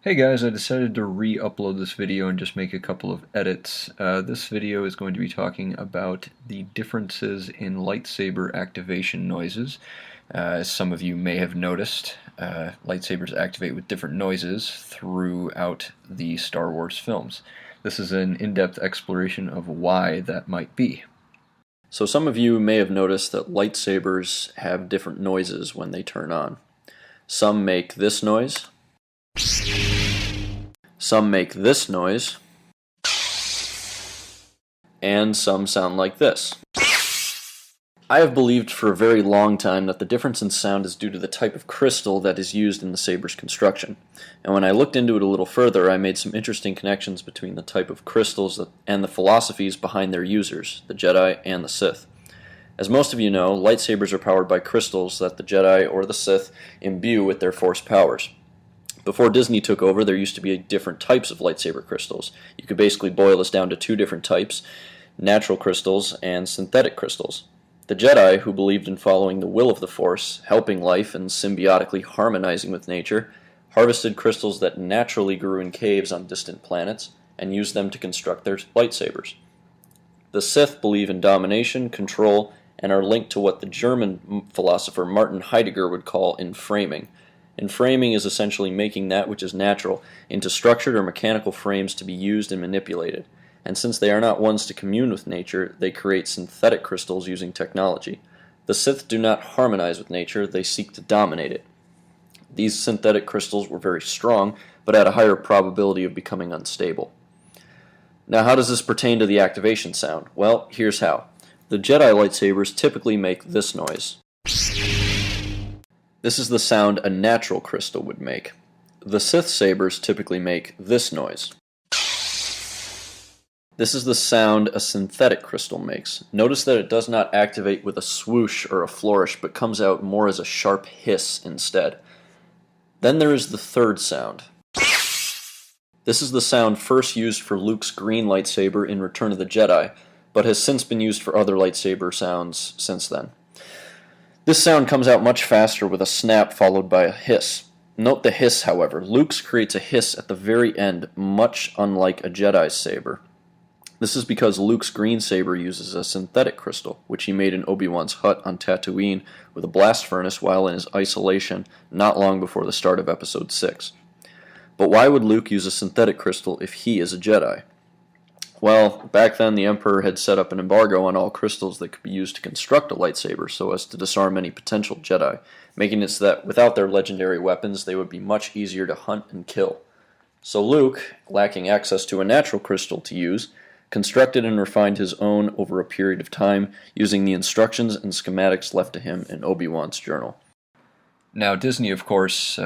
Hey guys, I decided to re-upload this video and just make a couple of edits. This video is going to be talking about the differences in lightsaber activation noises. As some of you may have noticed, lightsabers activate with different noises throughout the Star Wars films. This is an in-depth exploration of why that might be. So some of you may have noticed that lightsabers have different noises when they turn on. Some make this noise. Some make this noise, and some sound like this. I have believed for a very long time that the difference in sound is due to the type of crystal that is used in the saber's construction. And when I looked into it a little further, I made some interesting connections between the type of crystals and the philosophies behind their users, the Jedi and the Sith. As most of you know, lightsabers are powered by crystals that the Jedi or the Sith imbue with their Force powers. Before Disney took over, there used to be different types of lightsaber crystals. You could basically boil this down to two different types: natural crystals and synthetic crystals. The Jedi, who believed in following the will of the Force, helping life and symbiotically harmonizing with nature, harvested crystals that naturally grew in caves on distant planets and used them to construct their lightsabers. The Sith believe in domination, control, and are linked to what the German philosopher Martin Heidegger would call enframing. Enframing is essentially making that which is natural into structured or mechanical frames to be used and manipulated. And since they are not ones to commune with nature, they create synthetic crystals using technology. The Sith do not harmonize with nature, they seek to dominate it. These synthetic crystals were very strong, but had a higher probability of becoming unstable. Now, how does this pertain to the activation sound? Well, here's how. The Jedi lightsabers typically make this noise. This is the sound a natural crystal would make. The Sith sabers typically make this noise. This is the sound a synthetic crystal makes. Notice that it does not activate with a swoosh or a flourish, but comes out more as a sharp hiss instead. Then there is the third sound. This is the sound first used for Luke's green lightsaber in Return of the Jedi, but has since been used for other lightsaber sounds since then. This sound comes out much faster with a snap followed by a hiss. Note the hiss, however. Luke's creates a hiss at the very end, much unlike a Jedi's saber. This is because Luke's green saber uses a synthetic crystal, which he made in Obi-Wan's hut on Tatooine with a blast furnace while in his isolation not long before the start of Episode 6. But why would Luke use a synthetic crystal if he is a Jedi? Well, back then the Emperor had set up an embargo on all crystals that could be used to construct a lightsaber so as to disarm any potential Jedi, making it so that without their legendary weapons they would be much easier to hunt and kill. So Luke, lacking access to a natural crystal to use, constructed and refined his own over a period of time using the instructions and schematics left to him in Obi-Wan's journal. Now, Disney, of course,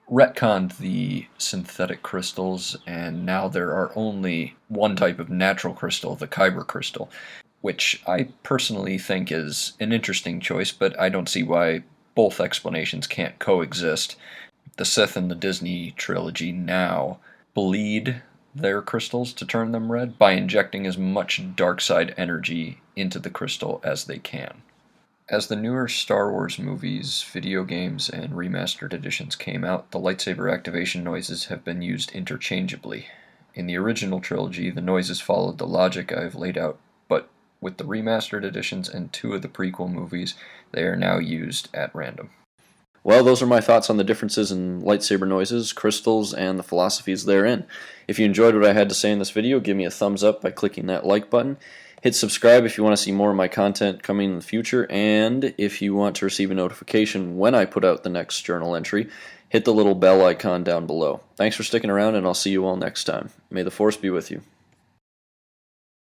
retconned the synthetic crystals, and now there are only one type of natural crystal, the Kyber crystal, which I personally think is an interesting choice, but I don't see why both explanations can't coexist. The Sith in the Disney trilogy now bleed their crystals to turn them red by injecting as much dark side energy into the crystal as they can. As the newer Star Wars movies, video games, and remastered editions came out, the lightsaber activation noises have been used interchangeably. In the original trilogy, the noises followed the logic I've laid out, but with the remastered editions and two of the prequel movies, they are now used at random. Well, those are my thoughts on the differences in lightsaber noises, crystals, and the philosophies therein. If you enjoyed what I had to say in this video, give me a thumbs up by clicking that like button. Hit subscribe if you want to see more of my content coming in the future, and if you want to receive a notification when I put out the next journal entry, hit the little bell icon down below. Thanks for sticking around, and I'll see you all next time. May the Force be with you.